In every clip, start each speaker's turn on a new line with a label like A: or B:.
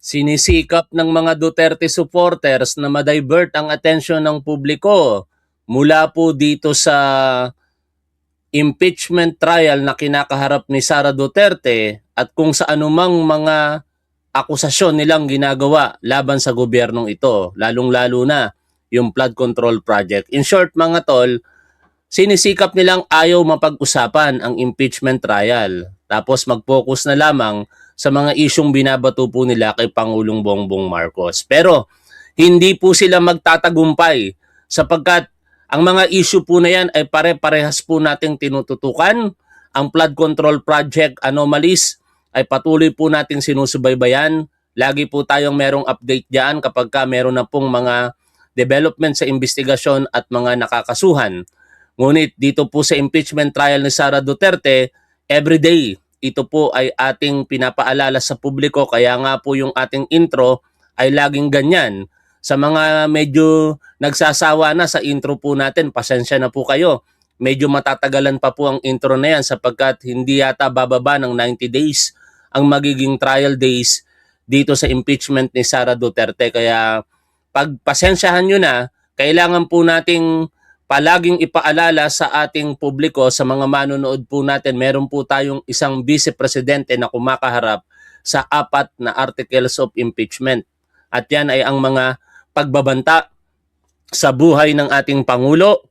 A: Sinisikap ng mga Duterte supporters na ma-divert ang atensyon ng publiko mula po dito sa impeachment trial na kinakaharap ni Sara Duterte at kung sa anumang mga akusasyon nilang ginagawa laban sa gobyernong ito, lalong-lalo na yung flood control project. In short mga tol, sinisikap nilang ayaw mapag-usapan ang impeachment trial. Tapos mag-focus na lamang sa mga isyong binabato po nila kay Pangulong Bongbong Marcos. Pero hindi po sila magtatagumpay sapagkat ang mga issue po na yan ay pare-parehas po nating tinututukan. Ang flood control project anomalies ay patuloy po nating sinusubaybayan. Lagi po tayong merong update diyan kapag meron na pong mga development sa investigasyon at mga nakakasuhan. Ngunit dito po sa impeachment trial ni Sara Duterte, everyday ito po ay ating pinapaalala sa publiko, kaya nga po yung ating intro ay laging ganyan. Sa mga medyo nagsasawa na sa intro po natin, pasensya na po kayo. Medyo matatagalan pa po ang intro na yan sapagkat hindi yata bababa ng 90 days ang magiging trial days dito sa impeachment ni Sara Duterte. Kaya pagpasensyahan nyo na, kailangan po nating palaging ipaalala sa ating publiko, sa mga manonood po natin, meron po tayong isang vice-presidente na kumakaharap sa 4 na articles of impeachment. At yan ay ang mga pagbabanta sa buhay ng ating Pangulo,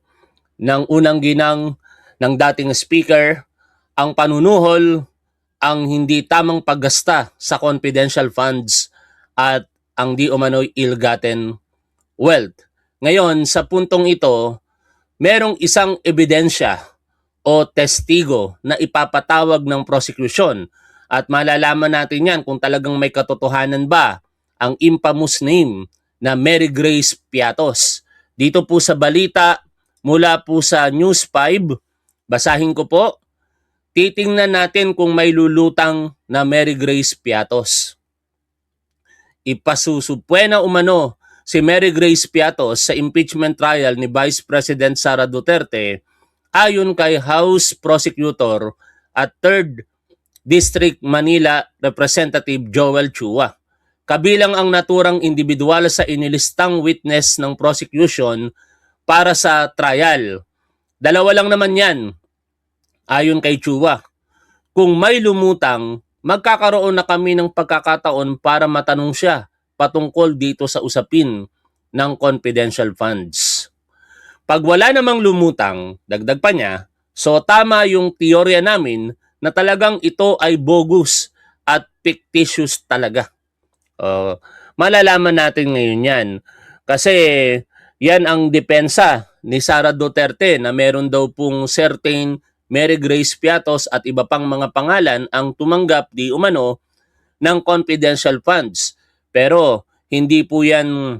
A: ng unang ginang ng dating speaker, ang panunuhol, ang hindi tamang paggasta sa confidential funds, at ang di umano'y ill-gotten wealth. Ngayon, sa puntong ito, merong isang ebidensya o testigo na ipapatawag ng prosecution at malalaman natin yan kung talagang may katotohanan ba ang infamous name na Mary Grace Piatos. Dito po sa balita mula po sa News 5, basahin ko po, titingnan natin kung may lulutang na Mary Grace Piatos. Ipasusupwena umano si Mary Grace Piatos sa impeachment trial ni Vice President Sara Duterte ayon kay House Prosecutor at 3rd District Manila Representative Joel Chua. Kabilang ang naturang individual sa inilistang witness ng prosecution para sa trial. Dalawa lang naman yan, ayon kay Chua. Kung may lumutang, magkakaroon na kami ng pagkakataon para matanong siya patungkol dito sa usapin ng confidential funds. Pag wala namang lumutang, dagdag pa niya, so tama yung teorya namin na talagang ito ay bogus at fictitious talaga. Malalaman natin ngayon yan. Kasi yan ang depensa ni Sara Duterte na meron daw pong certain Mary Grace Piatos at iba pang mga pangalan ang tumanggap di umano ng confidential funds. Pero hindi po yan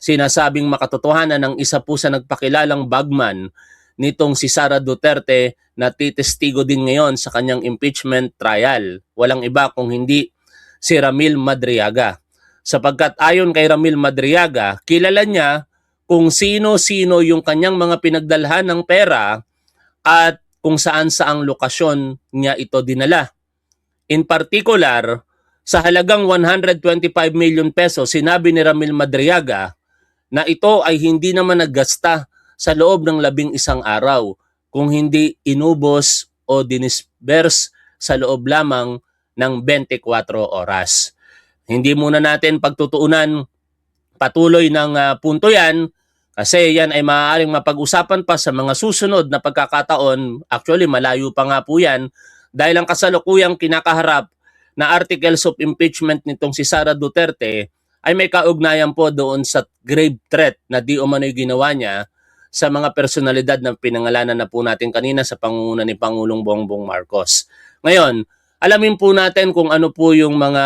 A: sinasabing makatotohanan ng isa po sa nagpakilalang bagman nitong si Sara Duterte na titestigo din ngayon sa kanyang impeachment trial. Walang iba kung hindi si Ramil Madriaga. Sapagkat ayon kay Ramil Madriaga, kilala niya kung sino-sino yung kanyang mga pinagdalhan ng pera at kung saan-saang lokasyon niya ito dinala. In particular, sa halagang 125 million pesos, sinabi ni Ramil Madriaga na ito ay hindi naman naggasta sa loob ng 11 araw, kung hindi inubos o dinisburse sa loob lamang ng 24 oras. Hindi muna natin pagtutuunan patuloy ng punto yan, kasi yan ay maaaring mapag-usapan pa sa mga susunod na pagkakataon. Actually, malayo pa nga po yan dahil ang kasalukuyang kinakaharap na articles of impeachment nitong si Sara Duterte ay may kaugnayan po doon sa grave threat na di umano'y ginawa niya sa mga personalidad na pinangalanan na po natin kanina sa pangunguna ni Pangulong Bongbong Marcos. Ngayon, alamin po natin kung ano po yung mga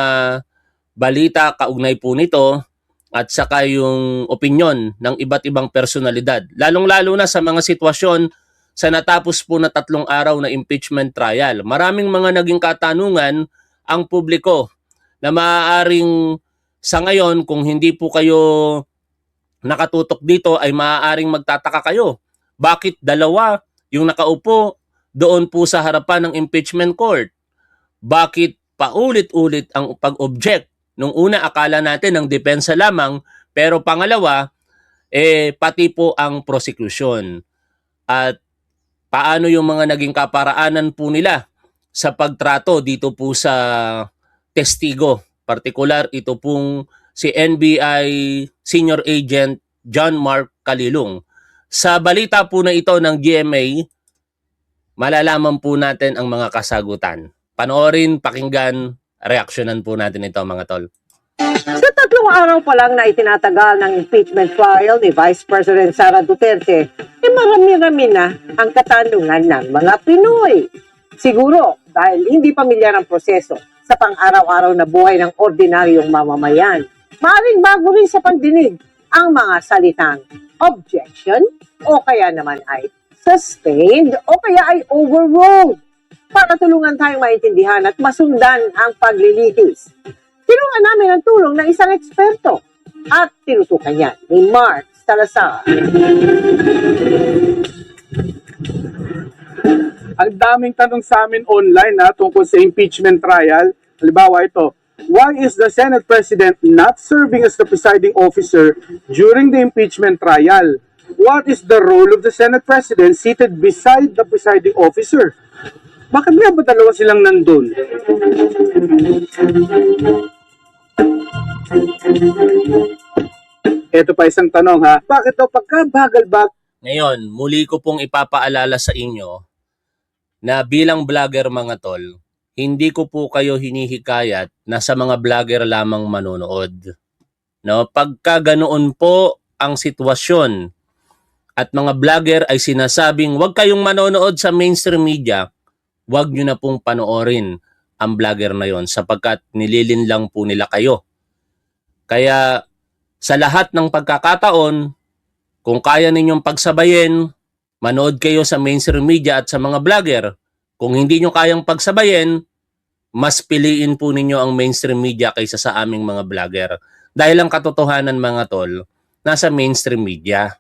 A: balita kaugnay po nito at saka yung opinyon ng iba't ibang personalidad. Lalong-lalo na sa mga sitwasyon sa natapos po na 3 araw na impeachment trial. Maraming mga naging katanungan ang publiko na maaaring sa ngayon kung hindi po kayo nakatutok dito ay maaaring magtataka kayo. Bakit dalawa yung nakaupo doon po sa harapan ng impeachment court? Bakit paulit-ulit ang pag-object Nung una, akala natin ang depensa lamang, pero pangalawa, pati po ang prosecution. At paano yung mga naging kaparaanan po nila sa pagtrato dito po sa testigo. Partikular, ito pong si NBI Senior Agent John Mark Calilong. Sa balita po na ito ng GMA, malalaman po natin ang mga kasagutan. Panoorin, pakinggan, reaksyonan po natin ito mga tol.
B: Sa 3 araw pa lang na itinatagal ng impeachment trial ni Vice President Sara Duterte, marami-rami na ang katanungan ng mga Pinoy. Siguro dahil hindi pamilyar ang proseso sa pang-araw-araw na buhay ng ordinaryong mamamayan. Maaaring bago rin sa pagdinig ang mga salitang objection o kaya naman ay sustained o kaya ay overruled para tulungan tayong maintindihan at masundan ang paglilitis. Tinungan namin ang tulong ng isang eksperto at tinutukan niya ni Mark Salazar.
C: Ang daming tanong sa amin online tungkol sa impeachment trial. Halimbawa ito, why is the Senate President not serving as the presiding officer during the impeachment trial? What is the role of the Senate President seated beside the presiding officer? Bakit nga ba dalawa silang nandun? Ito pa isang tanong bakit daw pagkabagal-bagal?
A: Ngayon, muli ko pong ipapaalala sa inyo na bilang vlogger mga tol, hindi ko po kayo hinihikayat na sa mga vlogger lamang manonood. No, pagka ganoon po ang sitwasyon at mga vlogger ay sinasabing huwag kayong manonood sa mainstream media, huwag nyo na pong panoorin ang vlogger na yon sapagkat nililinlang po nila kayo. Kaya sa lahat ng pagkakataon, kung kaya ninyong pagsabayin, manood kayo sa mainstream media at sa mga vlogger. Kung hindi nyo kayang pagsabayin, mas piliin po ninyo ang mainstream media kaysa sa aming mga vlogger. Dahil ang katotohanan mga tol, nasa mainstream media.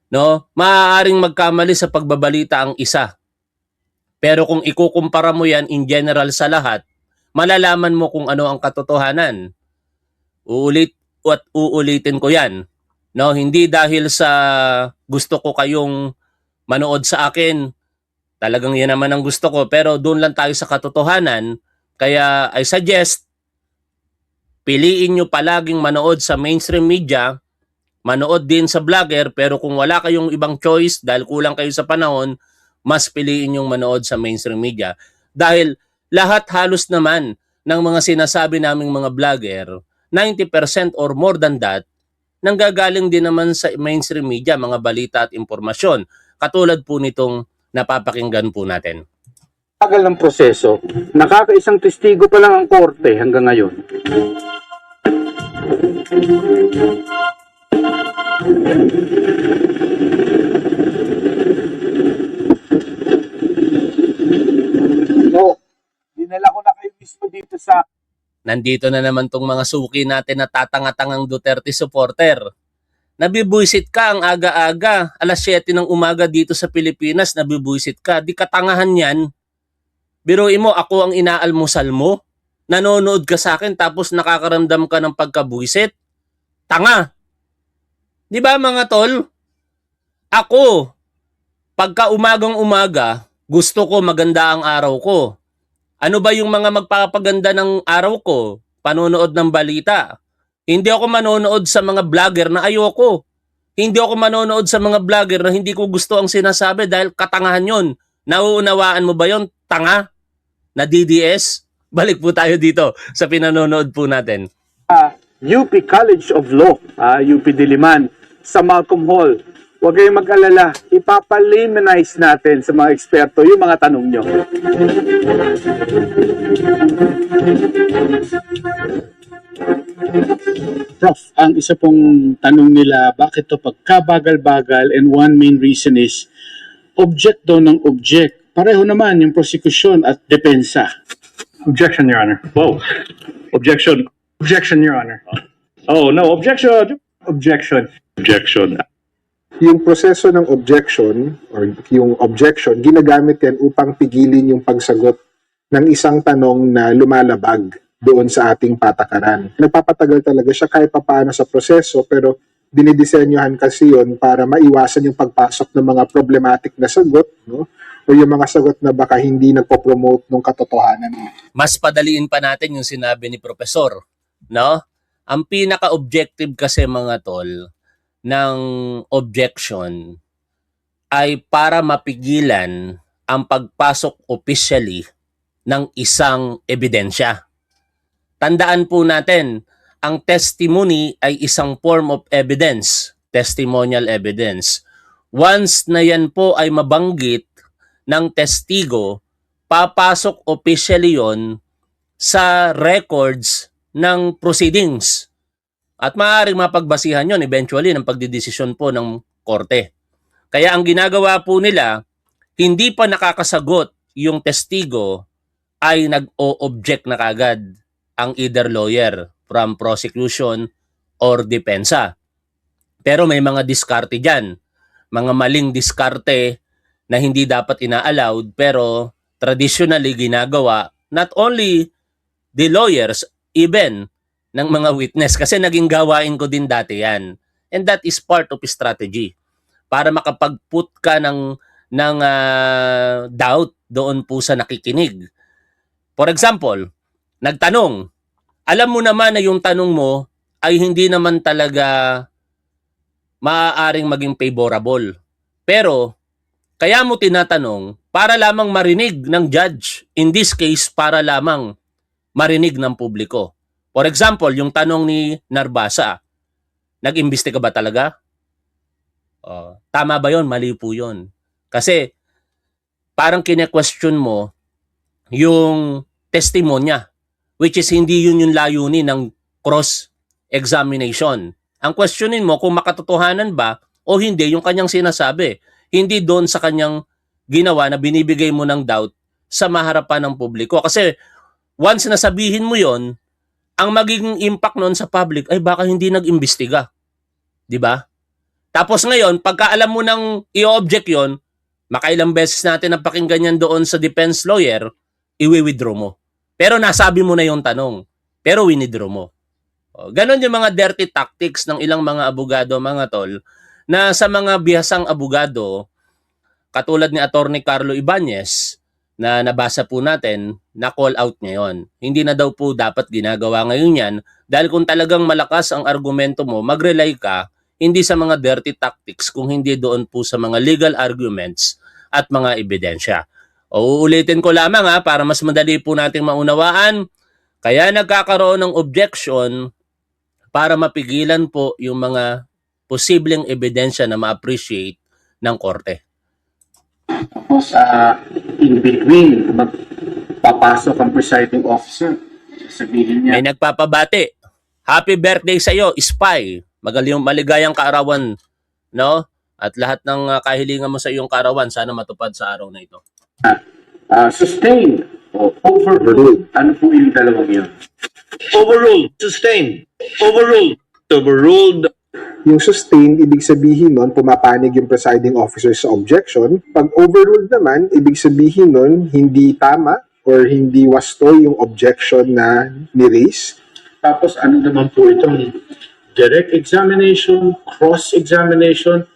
A: No? Maaaring magkamali sa pagbabalita ang isa. Pero kung ikukumpara mo yan in general sa lahat, malalaman mo kung ano ang katotohanan. Uulitin ko yan. No, hindi dahil sa gusto ko kayong manood sa akin, talagang yan naman ang gusto ko, pero doon lang tayo sa katotohanan. Kaya I suggest, piliin nyo palaging manood sa mainstream media, manood din sa vlogger, pero kung wala kayong ibang choice dahil kulang kayo sa panahon, mas piliin yung manood sa mainstream media. Dahil lahat halos naman ng mga sinasabi naming mga vlogger, 90% or more than that, nanggagaling din naman sa mainstream media, mga balita at impormasyon. Katulad po nitong napapakinggan po natin.
C: Tagal ng proseso, nakakaisang testigo pa lang ang korte hanggang ngayon. So, dinala ko na kayo mismo dito sa...
A: Nandito na naman tong mga suki natin na tatanga-tangang Duterte supporter. Nabibuisit ka ang aga-aga, alas 7 ng umaga dito sa Pilipinas, nabibuisit ka. Di katangahan yan. Biruin mo, ako ang inaalmusal mo. Nanonood ka sa akin tapos nakakaramdam ka ng pagkabuisit. Tanga. Di ba mga tol? Ako, pagka umagang-umaga, gusto ko maganda ang araw ko. Ano ba yung mga magpapaganda ng araw ko? Panonood ng balita. Hindi ako manonood sa mga vlogger na ayoko. Hindi ako manonood sa mga vlogger na hindi ko gusto ang sinasabi dahil katangahan yon. Nauunawaan mo ba yon? Tanga? Na DDS? Balik po tayo dito sa pinanonood po natin.
C: UP College of Law, UP Diliman, sa Malcolm Hall. Huwag kayong mag-alala, ipapalimanize natin sa mga eksperto yung mga tanong nyo. Prof, ang isa pong tanong nila, bakit to pagkabagal-bagal, and one main reason is, object daw ng object. Pareho naman yung prosecution at depensa.
D: Objection, Your Honor. Whoa. Objection. Objection, Your Honor. Oh, no. Objection. Objection. Objection.
E: Yung proseso ng objection or yung objection, ginagamit yan upang pigilin yung pagsagot ng isang tanong na lumalabag doon sa ating patakaran. Nagpapatagal talaga siya kahit papaano sa proseso, pero dinidisenyohan kasi yun para maiwasan yung pagpasok ng mga problematic na sagot, no? O yung mga sagot na baka hindi nagpo-promote ng katotohanan.
A: Mas padaliin pa natin yung sinabi ni Profesor, no? Ang pinaka-objective kasi mga tol ng objection ay para mapigilan ang pagpasok officially ng isang ebidensya. Tandaan po natin, ang testimony ay isang form of evidence, testimonial evidence. Once na yan po ay mabanggit ng testigo, papasok officially yon sa records ng proceedings. At maaaring mapagbasihan yon eventually ng pagdidesisyon po ng korte. Kaya ang ginagawa po nila, hindi pa nakakasagot yung testigo ay nag-o-object na kagad ang either lawyer from prosecution or depensa. Pero may mga diskarte dyan. Mga maling diskarte na hindi dapat ina-allowed pero traditionally ginagawa not only the lawyers, even ng mga witness. Kasi naging gawain ko din dati yan. And that is part of strategy. Para makapag-put ka ng doubt doon po sa nakikinig. For example, nagtanong, alam mo naman na yung tanong mo ay hindi naman talaga maaaring maging favorable. Pero, kaya mo tinatanong para lamang marinig ng judge. In this case, para lamang marinig ng publiko. For example, yung tanong ni Narbasa, nag-imbestiga ba talaga? Tama ba yon? Mali po yun. Kasi, parang kine-question mo yung testimonya, which is hindi yun yung layunin ng cross-examination. Ang questionin mo kung makatotohanan ba o hindi yung kanyang sinasabi. Hindi doon sa kanyang ginawa na binibigay mo ng doubt sa maharapan ng publiko. Kasi once na sabihin mo yon, ang magiging impact noon sa public ay baka hindi nag-imbestiga. Di ba? Tapos ngayon, pagka alam mo nang i-object yon, makailang beses natin napakinggan yan doon sa defense lawyer, i-withdraw mo. Pero nasabi mo na yung tanong, pero winidraw mo. Ganon yung mga dirty tactics ng ilang mga abogado, mga tol, na sa mga bihasang abogado, katulad ni Attorney Carlo Ibanez, na nabasa po natin, na call out ngayon. Hindi na daw po dapat ginagawa ngayon yan, dahil kung talagang malakas ang argumento mo, mag-rely ka, hindi sa mga dirty tactics, kung hindi doon po sa mga legal arguments at mga ebidensya. Uulitin ko lamang para mas madali po nating maunawaan. Kaya nagkakaroon ng objection para mapigilan po yung mga posibleng ebidensya na ma-appreciate ng korte.
F: Tapos, in between, magpapasok ang presiding officer. Sabihin niya,
A: May nagpapabati. Happy birthday sa iyo, Spy. Maligayang kaarawan, no? At lahat ng kahilingan mo sa iyong kaarawan, sana matupad sa araw na ito.
F: sustained o overruled. Ano po yung dalawang yun?
G: Overruled. Sustained. Overruled. Overruled.
E: Yung sustained, ibig sabihin nun, pumapanig yung presiding officer sa objection. Pag overruled naman, ibig sabihin nun, hindi tama or hindi wasto yung objection na ni-raise.
F: Tapos ano naman po itong direct examination, cross-examination,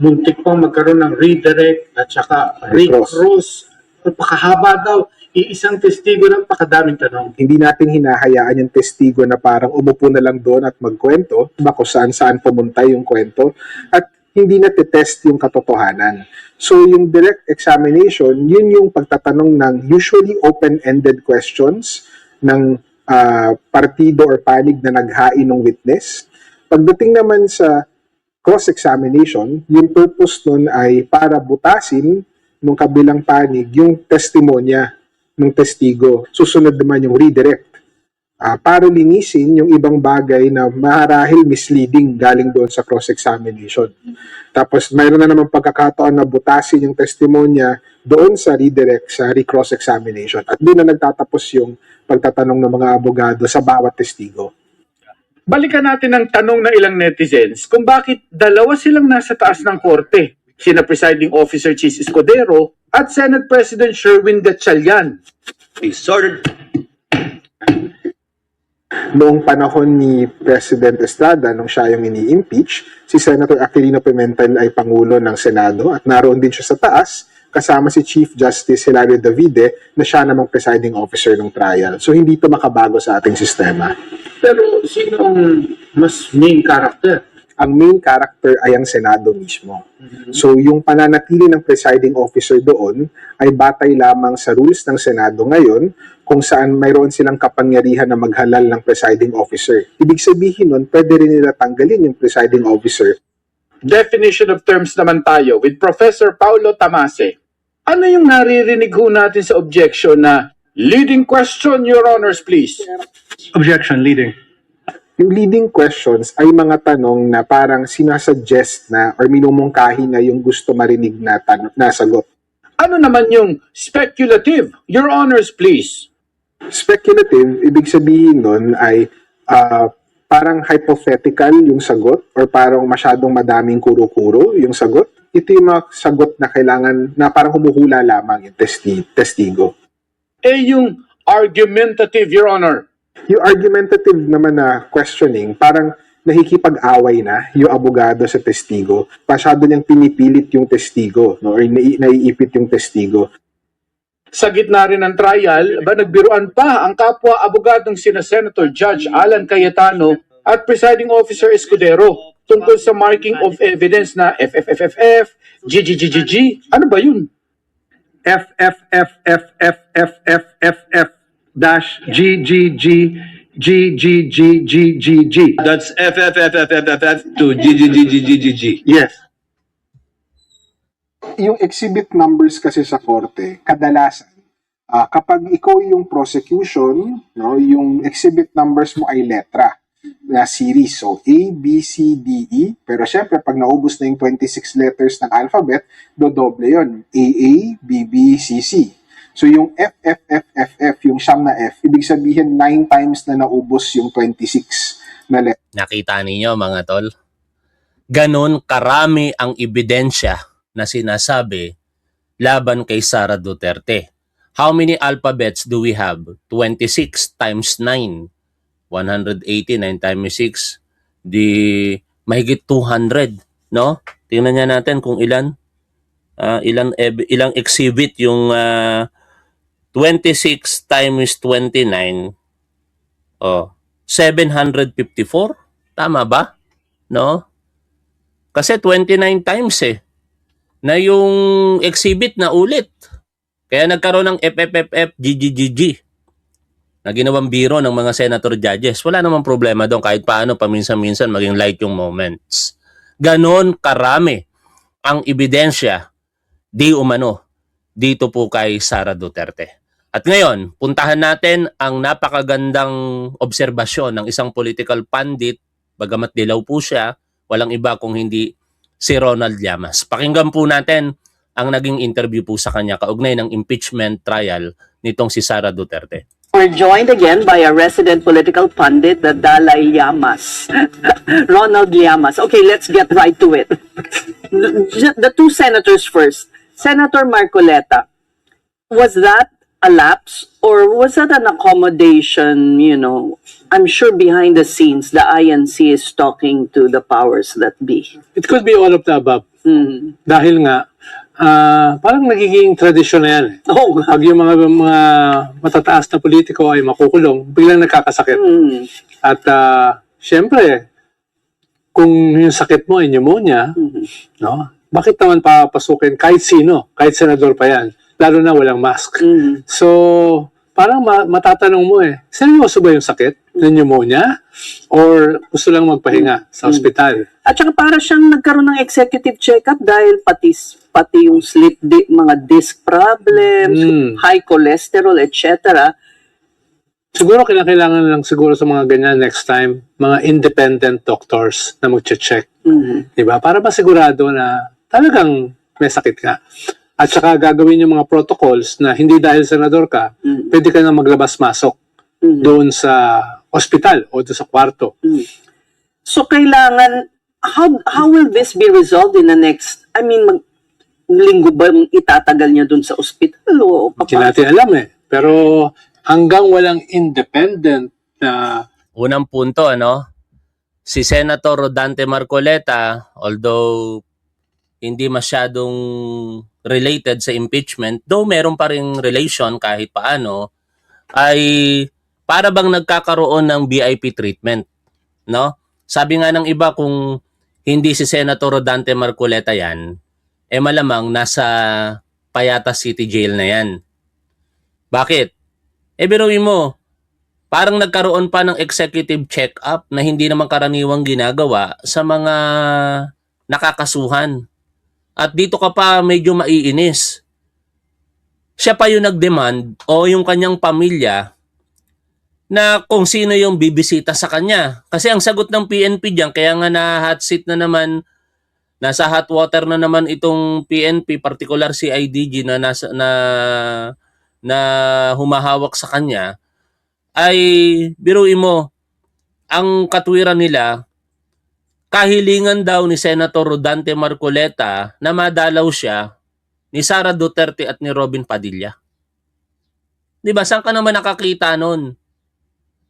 F: muntik pang magkaroon ng redirect at saka recross. Napakahaba daw. Iisang testigo ng pakadaming tanong.
E: Hindi natin hinahayaan yung testigo na parang umupo na lang doon at magkwento, bako saan-saan pumunta yung kwento, at hindi natetest yung katotohanan. So yung direct examination, yun yung pagtatanong ng usually open-ended questions ng partido or panig na naghain ng witness. Pagdating naman sa cross-examination, yung purpose nun ay para butasin ng kabilang panig yung testimonya ng testigo. Susunod naman yung redirect. Para linisin yung ibang bagay na marahil misleading galing doon sa cross-examination. Tapos mayroon na naman pagkakataon na butasin yung testimonya doon sa redirect, sa re-cross-examination. At doon na nagtatapos yung pagtatanong ng mga abogado sa bawat testigo.
C: Balikan natin ang tanong ng ilang netizens kung bakit dalawa silang nasa taas ng korte. Sina Presiding Officer Chis Escudero at Senate President Sherwin Gatchalian.
G: Disordered.
E: Noong panahon ni President Estrada, nung siya yung ini-impeach, si Senator Aquilino Pimentel ay Pangulo ng Senado at naroon din siya sa taas kasama si Chief Justice Hilario Davide na siya namang presiding officer ng trial. So hindi ito makabago sa ating sistema.
F: Pero sino ang mas main character?
E: Ang main character ay ang Senado mismo. So yung pananatili ng presiding officer doon ay batay lamang sa rules ng Senado ngayon kung saan mayroon silang kapangyarihan na maghalal ng presiding officer. Ibig sabihin nun, pwede rin nila tanggalin yung presiding officer.
F: Definition of terms naman tayo with Professor Paulo Tamase. Ano yung naririnig ho natin sa objection na leading question, Your Honors, please?
D: Objection, leading.
E: Yung leading questions ay mga tanong na parang sinasuggest na or minumungkahi na yung gusto marinig na sagot.
F: Ano naman yung speculative, Your Honors, please?
E: Speculative, ibig sabihin nun ay parang hypothetical yung sagot or parang masyadong madaming kuro-kuro yung sagot. Ito yung mga sagot na kailangan na parang humuhula lamang yung testigo.
F: Yung argumentative, Your Honor.
E: Yung argumentative naman na questioning, parang nakikipag-away na yung abogado sa testigo. Masyado niyang pinipilit yung testigo, no? Or naiipit yung testigo.
F: Sa gitna rin ng trial, nagbiruan pa ang kapwa abogadong sina Senator Judge Alan Cayetano at Presiding Officer Escudero tungkol sa marking of evidence na FFFFF, GGGGG. Ano ba yun?
C: FFFFFFFF dash GGGGGGGG.
G: That's FFFFFF to GGGGGG.
C: Yes.
E: Yung exhibit numbers kasi sa korte, kadalasan, kapag ikaw yung prosecution, no, yung exhibit numbers mo ay letra na series. So, A, B, C, D, E. Pero syempre, pag naubos na yung 26 letters ng alphabet, dodoble yun. A, B, B, C, C. So, yung F, F, F, F, F, yung siyam na F, ibig sabihin 9 times na naubos yung 26 na letter.
A: Nakita ninyo mga tol? Ganon karami ang ebidensya na sinasabi laban kay Sara Duterte. How many alphabets do we have? 26 times 9. 180, 9 times 6. Di mahigit 200. No? Tingnan niya natin kung ilang exhibit yung 26 times 29. 754. Tama ba? No? Kasi 29 times na yung exhibit na ulit. Kaya nagkaroon ng FFFF, GGGG na ginawang biro ng mga senator judges. Wala namang problema doon kahit paano paminsan-minsan maging light yung moments. Ganon karami ang ebidensya di umano dito po kay Sara Duterte. At ngayon, puntahan natin ang napakagandang obserbasyon ng isang political pundit, bagamat dilaw po siya, walang iba kung hindi si Ronald Llamas. Pakinggan po natin ang naging interview po sa kanya kaugnay ng impeachment trial nitong si Sara Duterte.
H: We're joined again by a resident political pundit, the Dalai Llamas, Ronald Llamas. Okay, let's get right to it. The two senators first. Senator Marcoleta, was that a lapse or was that an accommodation, you know? I'm sure behind the scenes, the INC is talking to the powers that be.
I: It could be all of the above. Dahil nga, parang nagiging tradisyon na yan.
H: Oh,
I: Pag yung mga matataas na politiko ay makukulong, biglang nagkakasakit. At syempre, kung yung sakit mo ay pneumonia, no? Bakit naman papasukin kahit sino, kahit senador pa yan, lalo na walang mask. So, parang matatanong mo seryoso ba yung sakit ng pneumonia? Or gusto lang magpahinga sa ospital?
H: at saka para siyang nagkaroon ng executive check-up dahil pati yung mga disc problems, high cholesterol, etc.
I: Siguro kinakailangan lang siguro sa mga ganyan next time, mga independent doctors na magche-check. Diba? Para masigurado na talagang may sakit ka. At saka gagawin yung mga protocols na hindi dahil senador ka, pwede ka na maglabas-masok doon sa ospital o doon sa kwarto.
H: So kailangan, how will this be resolved in the next, linggo ba itatagal niya dun sa ospital o
I: Hindi natin alam Pero hanggang walang independent na
A: unang punto, si Senator Rodante Marcoleta, although hindi masyadong related sa impeachment, though meron pa ring relation kahit paano, ay para bang nagkakaroon ng VIP treatment, no? Sabi nga ng iba, kung hindi si Senator Rodante Marcoleta yan, malamang nasa Payatas City Jail na yan. Bakit? Biruin mo, parang nagkaroon pa ng executive check-up na hindi naman karaniwang ginagawa sa mga nakakasuhan. At dito ka pa medyo maiinis. Siya pa yung nag-demand o yung kanyang pamilya na kung sino yung bibisita sa kanya. Kasi ang sagot ng PNP diyan, kaya nga na hot seat na naman, nasa hot water na naman itong PNP, particular si IDG na humahawak sa kanya, ay biruin mo, ang katwiran nila, kahilingan daw ni Senator Rodante Marcoleta na madalaw siya ni Sara Duterte at ni Robin Padilla. Diba? Saan ka naman nakakita nun?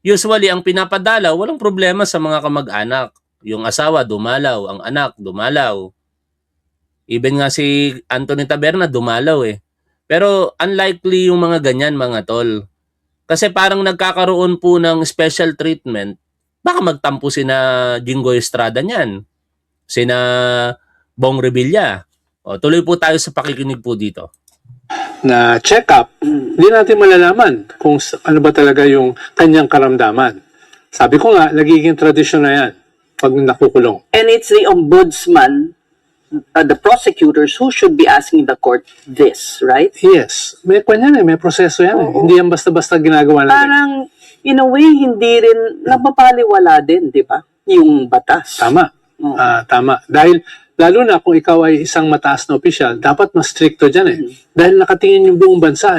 A: Usually, ang pinapadalaw, walang problema sa mga kamag-anak. Yung asawa, dumalaw. Ang anak, dumalaw. Even nga si Anthony Taberna, dumalaw eh. Pero unlikely yung mga ganyan, mga tol. Kasi parang nagkakaroon po ng special treatment. Baka magtampo sina Jinggoy Estrada niyan. Sina Bong Revilla. Tuloy po tayo sa pakikinig po dito.
I: Na check-up, hindi natin malalaman kung ano ba talaga yung kanyang karamdaman. Sabi ko nga, nagiging tradisyon na yan pag nakukulong.
H: And it's the ombudsman, the prosecutors who should be asking the court this, right?
I: Yes. May kwan yan may proseso yan Hindi yan basta-basta ginagawa natin.
H: Parang, in a way, hindi rin napapaliwala din, di ba? Yung batas.
I: Tama. Tama. Dahil, lalo na kung ikaw ay isang mataas na opisyal, dapat mas stricto dyan Dahil nakatingin yung buong bansa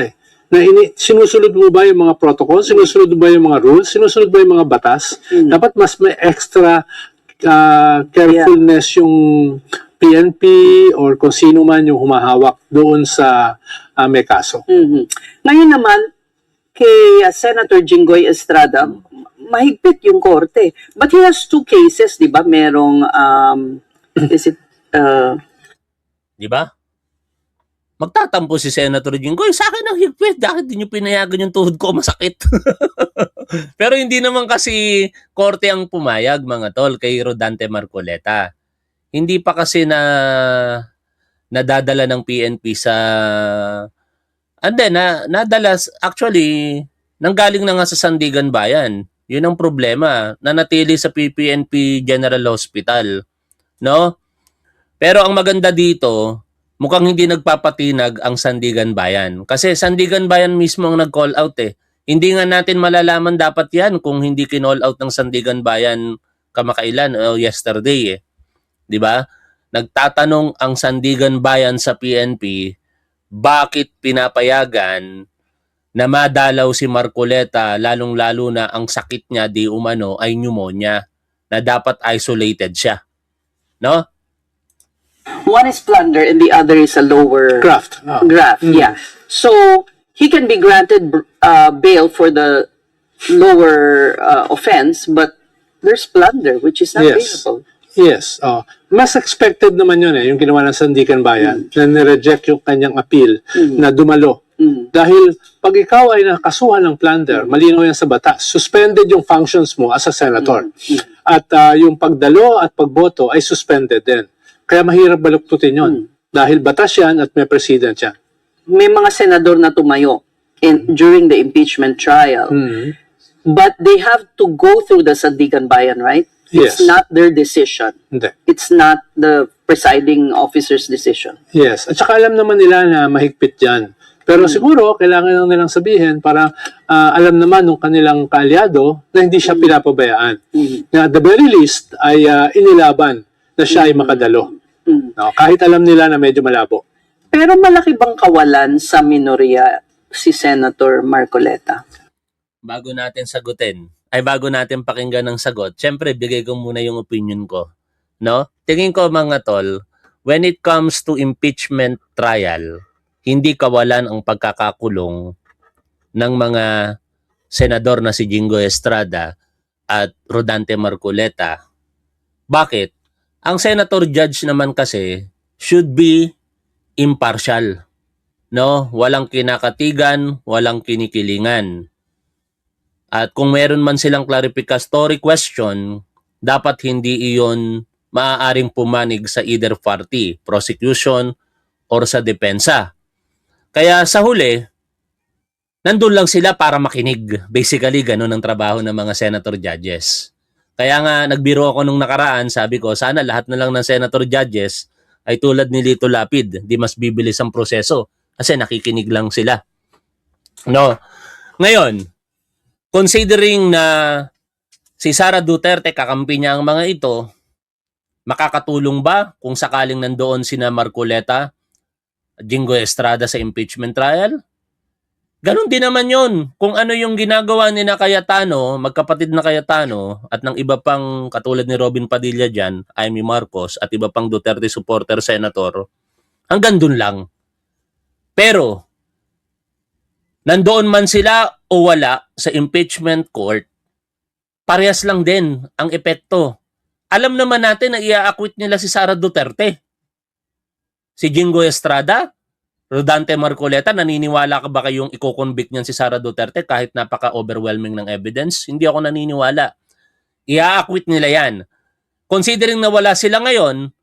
I: Na sinusunod mo ba yung mga protocol? Sinusunod mo ba yung mga rules? Sinusunod ba yung mga batas? Dapat mas may extra carefulness yung PNP or kung sino man yung humahawak doon sa may kaso.
H: Ngayon naman, kay Senator Jinggoy Estrada, mahigpit yung korte. But he has two cases, di ba? Merong,
A: Di ba? Magtatampo si Senator Jinggoy, sa akin ang higpit. Bakit di nyo pinayagan yung tuhod ko? Masakit. Pero hindi naman kasi korte ang pumayag, mga tol, kay Rodante Marcoleta. Hindi pa kasi nadadala ng PNP sa... And then, nadala, actually, nanggaling na nga sa Sandigan Bayan. Yun ang problema. Nanatili sa PNP General Hospital. No? Pero ang maganda dito, mukhang hindi nagpapatinag ang Sandigan Bayan. Kasi Sandigan Bayan mismo ang nag-call out Hindi nga natin malalaman dapat yan kung hindi kinall out ng Sandigan Bayan kamakailan o yesterday 'Di ba? Nagtatanong ang Sandigan Bayan sa PNP, bakit pinapayagan na madalaw si Marcoleta, lalong-lalo na ang sakit niya di umano ay pneumonia, na dapat isolated siya. No?
H: one is plunder and the other is a lower
I: Graft.
H: graft. Yeah. So he can be granted bail for the lower offense, but there's plunder which is not
I: Yes.
H: bailable.
I: Yes. Mas expected naman yun yung ginawa ng Sandigan Bayan na nireject yung kanyang appeal na dumalo. Dahil pag ikaw ay nakasuhan ng plunder, malinaw yan sa batas, suspended yung functions mo as a senator. At yung pagdalo at pagboto ay suspended din. Kaya mahirap baluktutin yun. Dahil batas yan at may president yan.
H: May mga senador na tumayo during the impeachment trial, but they have to go through the Sandigan Bayan, right?
I: Yes.
H: It's not their decision.
I: Hindi.
H: It's not the presiding officer's decision.
I: Yes. At saka alam naman nila na mahigpit yan. Pero siguro, kailangan lang nilang sabihin para alam naman ng kanilang kaalyado na hindi siya pinapabayaan. Na at the very least ay inilaban na siya ay makadalo. No? Kahit alam nila na medyo malabo.
H: Pero malaki bang kawalan sa minorya si Senator Marcoleta?
A: Bago natin sagutin, bago natin pakinggan ng sagot, syempre bigay ko muna yung opinion ko. No? Tingin ko mga tol, when it comes to impeachment trial, hindi kawalan ang pagkakakulong ng mga senador na si Jinggoy Estrada at Rodante Marcoleta. Bakit? Ang senator judge naman kasi should be impartial. No? Walang kinakatigan, walang kinikilingan. At kung meron man silang clarificatory question, dapat hindi iyon maaaring pumanig sa either party, prosecution or sa depensa. Kaya sa huli, nandun lang sila para makinig. Basically, ganun ang trabaho ng mga senator judges. Kaya nga, nagbiro ako nung nakaraan, sabi ko, sana lahat na lang ng senator judges ay tulad ni Lito Lapid, di mas bibilis ang proseso kasi nakikinig lang sila. No? Ngayon, considering na si Sara Duterte, kakampi niya ang mga ito, makakatulong ba kung sakaling nandoon sina Marcoleta, Jingo Estrada sa impeachment trial? Ganon din naman yon. Kung ano yung ginagawa ni na Cayetano, magkapatid na Cayetano, at ng iba pang katulad ni Robin Padilla dyan, Amy Marcos, at iba pang Duterte supporter senator, hanggang dun lang. Pero, nandoon man sila o wala sa impeachment court, parehas lang din ang epekto. Alam naman natin na i-acquit nila si Sara Duterte. Si Jingo Estrada, Rodante Marcoleta, naniniwala ka ba kayong i-convict niyan si Sara Duterte kahit napaka-overwhelming ng evidence? Hindi ako naniniwala. I-acquit nila yan. Considering na wala sila ngayon,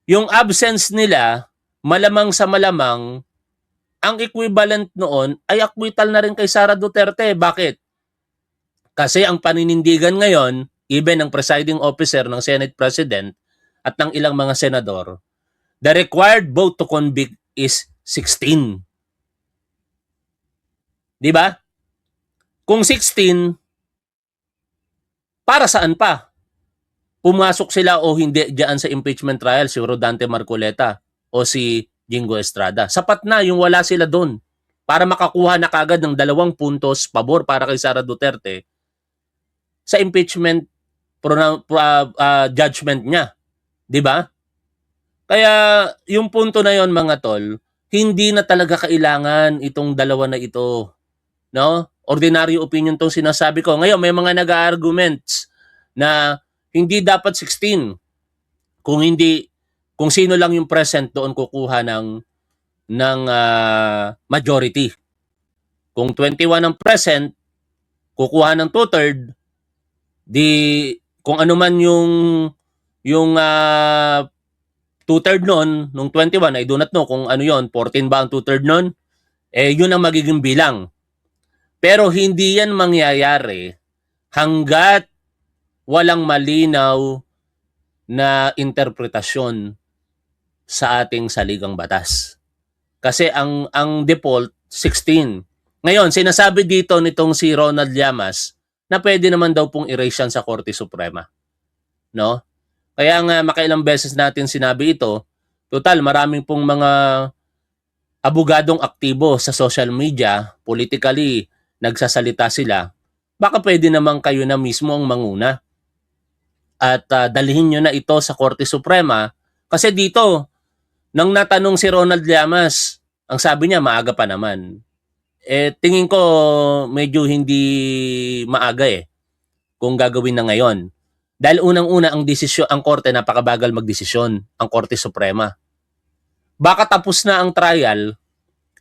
A: yung absence nila, malamang sa malamang, ang equivalent noon ay acquittal na rin kay Sara Duterte. Bakit? Kasi ang paninindigan ngayon, even ng presiding officer ng Senate President at ng ilang mga senador, the required vote to convict is 16. Di ba? Kung 16, para saan pa? Pumasok sila o hindi diyan sa impeachment trial si Rodante Marcoleta o si Jingo Estrada. Sapat na yung wala sila doon para makakuha na kagad ng 2 puntos pabor para kay Sara Duterte sa impeachment judgment niya. Di ba? Kaya yung punto na yon mga tol, hindi na talaga kailangan itong dalawa na ito. No? Ordinary opinion tong sinasabi ko. Ngayon, may mga nag-arguments na hindi dapat 16. Kung sino lang yung present doon kukuha ng majority. Kung 21 ang present, kukuha ng 2/3, di kung ano man yung 2/3 nun, nung 21, I do not know kung ano yon, 14 ba ang 2/3 nun? Yun ang magiging bilang. Pero hindi yan mangyayari hanggat walang malinaw na interpretasyon sa ating saligang batas. Kasi ang default, 16. Ngayon, sinasabi dito nitong si Ronald Llamas na pwede naman daw pong erase yan sa Korte Suprema. No? Kaya nga makailang beses natin sinabi ito, total maraming pong mga abogadong aktibo sa social media, politically nagsasalita sila, baka pwede naman kayo na mismo ang manguna. At dalhin nyo na ito sa Korte Suprema kasi dito, nang natanong si Ronald Llamas, ang sabi niya maaga pa naman. Tingin ko medyo hindi maaga kung gagawin na ngayon. Dahil unang-una ang desisyon, ang korte napakabagal magdesisyon, ang Korte Suprema. Baka tapos na ang trial,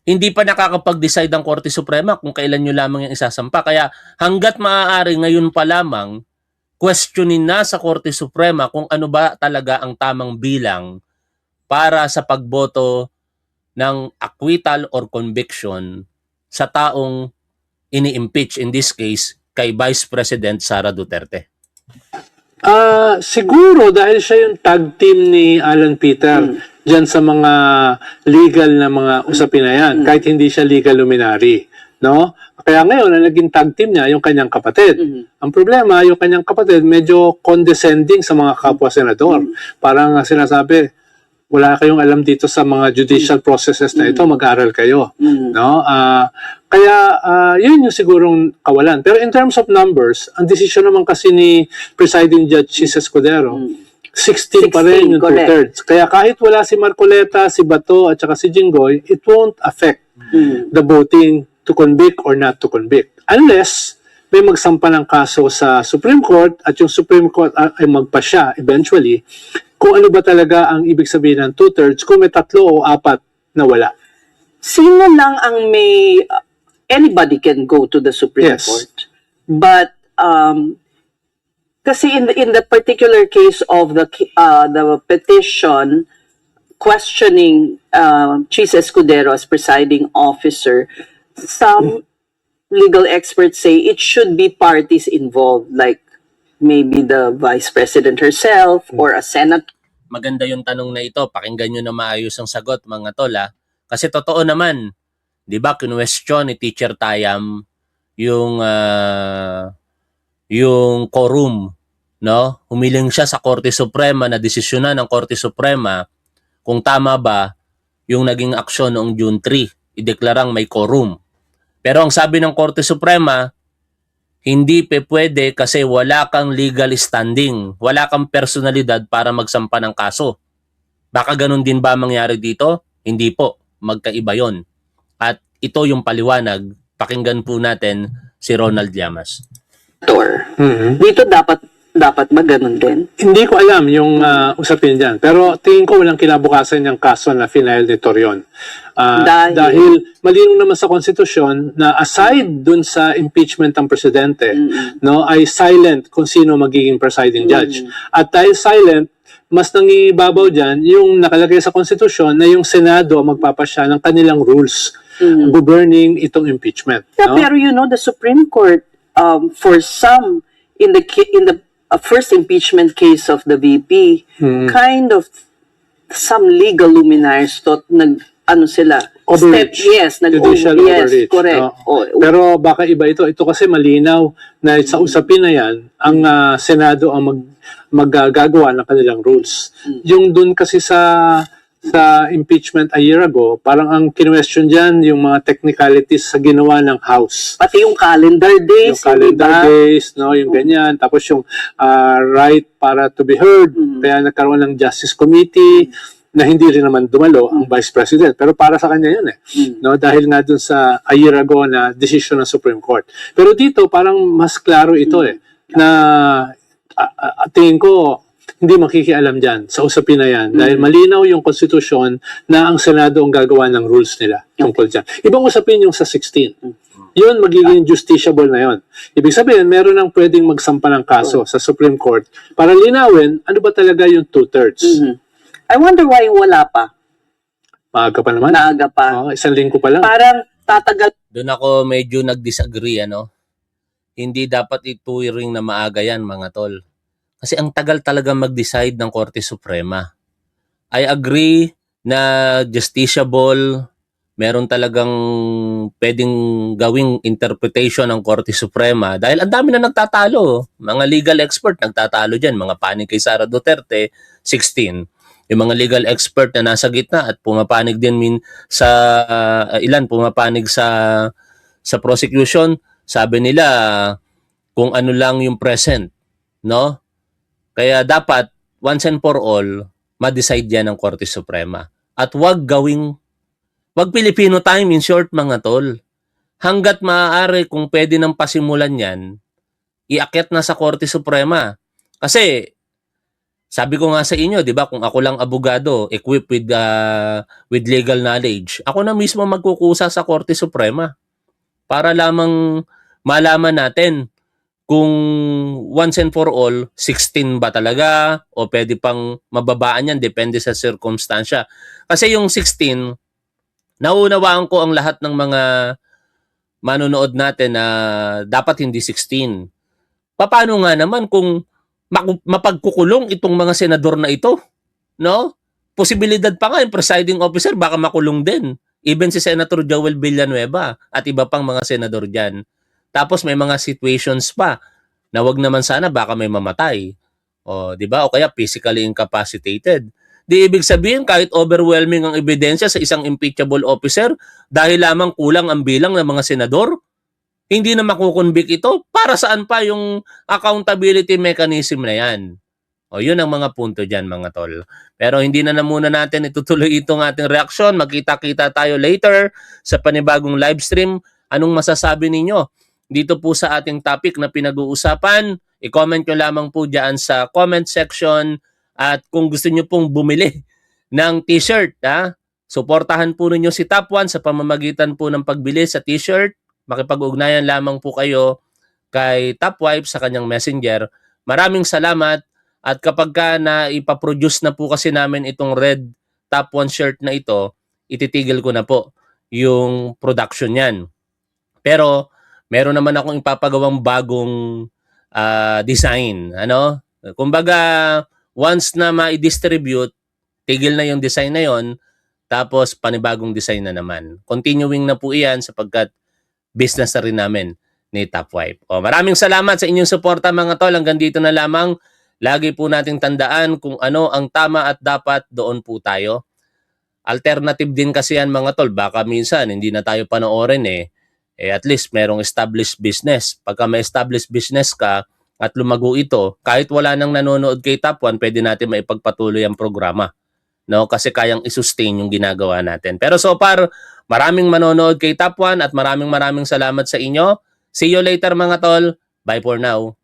A: hindi pa nakakapag-decide ang Korte Suprema kung kailan nyo lamang yung isasampa. Kaya hanggat maaari ngayon pa lamang, questionin na sa Korte Suprema kung ano ba talaga ang tamang bilang para sa pagboto ng acquittal or conviction sa taong ini-impeach, in this case, kay Vice President Sara Duterte.
I: Siguro dahil siya yung tag team ni Alan Peter dyan sa mga legal na mga usapin na yan, kahit hindi siya legal luminary. No? Kaya ngayon, ang naging tag team niya, yung kanyang kapatid. Ang problema, yung kanyang kapatid, medyo condescending sa mga kapwa-senador. Parang sinasabi, wala kayong alam dito sa mga judicial processes na ito, mag-aral kayo. No? Kaya yun yung sigurong kawalan. Pero in terms of numbers, ang decision naman kasi ni Presiding Judge Chis Escudero, 16 pa rin yung 2/3. Kaya kahit wala si Marcoleta, si Bato, at saka si Jinggoy, it won't affect the voting to convict or not to convict. Unless may magsampa ng kaso sa Supreme Court at yung Supreme Court ay magpasya eventually kung ano ba talaga ang ibig sabihin ng 2/3 kung may 3 o 4 na wala.
H: Sino lang ang may anybody can go to the Supreme
I: Yes.
H: Court. But kasi in the particular case of the petition questioning Chis Escudero as presiding officer, some legal experts say it should be parties involved, like maybe the vice president herself or a senator.
A: Maganda yung tanong na ito. Pakinggan nyo na maayos ang sagot, mga tol, ha? Kasi totoo naman, di ba, kinwestiyon ni Teacher Tayam yung quorum, no? Humiling siya sa Korte Suprema na desisyonan ng Korte Suprema kung tama ba yung naging aksyon noong June 3. Ideklarang may quorum. Pero ang sabi ng Korte Suprema, hindi pwede kasi wala kang legal standing, wala kang personalidad para magsampa ng kaso. Baka ganun din ba mangyari dito? Hindi po, magkaiba yon. At ito yung paliwanag, pakinggan po natin si Ronald Llamas.
H: Dito dapat ba ganun din?
I: Hindi ko alam yung usapin dyan. Pero tingin ko walang kinabukasan yung kaso na final ni Torion. Dahil malinaw naman sa konstitusyon na aside dun sa impeachment ng presidente, no, ay silent kung sino magiging presiding judge. At dahil silent, mas nangibabaw dyan yung nakalagay sa konstitusyon na yung Senado ang magpapasya ng kanilang rules governing itong impeachment.
H: Yeah,
I: No?
H: pero you know, the Supreme Court, for some, in the first impeachment case of the VP, kind of some legal luminaries thought
I: Overreach. Judicial overreach.
H: Correct.
I: No? Pero baka iba ito. Ito kasi malinaw na sa usapin na yan, ang Senado ang maggagawa ng kanilang rules. Yung dun kasi sa impeachment a year ago, parang ang kinwestiyon dyan yung mga technicalities sa ginawa ng House.
H: Pati yung calendar days,
I: Yung calendar
H: diba?
I: days, no, yung ganyan. Tapos yung right para to be heard. Kaya nagkaroon ng Justice Committee na hindi rin naman dumalo ang Vice President. Pero para sa kanya yun eh. No, dahil nga dun sa a year ago na decision ng Supreme Court. Pero dito parang mas klaro ito eh. Na tingin ko hindi makikialam dyan sa usapin na yan. Dahil malinaw yung konstitusyon na ang Senado ang gagawa ng rules nila tungkol dyan. Ibang usapin yung sa 16. Yun, magiging justiciable na yun. Ibig sabihin, meron nang pwedeng magsampa ng kaso sa Supreme Court para linawin ano ba talaga yung 2/3.
H: I wonder why wala pa.
I: Maaga pa naman.
H: Naaga pa.
I: Isang linggo pa lang.
H: Parang tatagal.
A: Doon ako medyo nag-disagree, ano? Hindi dapat ituwiring na maaga yan, mga tol. Kasi ang tagal talaga mag-decide ng Korte Suprema. I agree na justiciable, meron talagang pwedeng gawing interpretation ng Korte Suprema dahil ang dami na nagtatalo. Mga legal expert nagtatalo dyan. Mga panig kay Sara Duterte, 16. Yung mga legal expert na nasa gitna at pumapanig din pumapanig sa prosecution, sabi nila kung ano lang yung present, no? Kaya dapat once and for all ma-decide yan ng Korte Suprema. At wag Filipino time in short, mga tol. Hanggat maaari kung pwede nang pasimulan yan, iakyat na sa Korte Suprema. Kasi sabi ko nga sa inyo, 'di ba, kung ako lang abogado equipped with legal knowledge, ako na mismo magkukusa sa Korte Suprema para lamang malaman natin kung once and for all 16 ba talaga o pwede pang mababaan yan depende sa circumstansya. Kasi yung 16, naunawaan ko ang lahat ng mga manonood natin na dapat hindi 16. Paano nga naman kung mapagkukulong itong mga senador na ito, no? Posibilidad pa nga yung presiding officer baka makulong din. Even si Senator Joel Villanueva at iba pang mga senador diyan. Tapos may mga situations pa na wag naman sana baka may mamatay. O, 'di ba? O kaya physically incapacitated. Di ibig sabihin kahit overwhelming ang ebidensya sa isang impeachable officer dahil lamang kulang ang bilang ng mga senador, hindi na makukonvict ito. Para saan pa yung accountability mechanism na yan? O yun ang mga punto dyan, mga tol. Pero hindi na muna natin itutuloy itong ating reaksyon. Magkita-kita tayo later sa panibagong live stream. Anong masasabi ninyo? dito po sa ating topic na pinag-uusapan, i-comment nyo lamang po dyan sa comment section. At kung gusto nyo pong bumili ng t-shirt, suportahan po ninyo si Top 1 sa pamamagitan po ng pagbili sa t-shirt. Makipag-ugnayan lamang po kayo kay Top Wife sa kanyang messenger. Maraming salamat. At kapag ka na ipaproduce na po kasi namin itong red Top 1 shirt na ito, ititigil ko na po yung production yan. Pero meron naman akong ipapagawang bagong design. Kumbaga, once na ma-distribute, tigil na yung design na yon, tapos panibagong design na naman. Continuing na po iyan sapagkat business na rin namin ni Top Wife. Maraming salamat sa inyong suporta mga tol. Hanggang dito na lamang. Lagi po nating tandaan kung ano ang tama at dapat, doon po tayo. Alternative din kasi yan mga tol. Baka minsan hindi na tayo panoorin at least merong established business. Pagka may established business ka at lumago ito, kahit wala nang nanonood kay Top 1, pwede natin maipagpatuloy ang programa. Kasi kayang isustain yung ginagawa natin. Pero so far, maraming manonood kay Top 1 at maraming salamat sa inyo. See you later mga tol. Bye for now.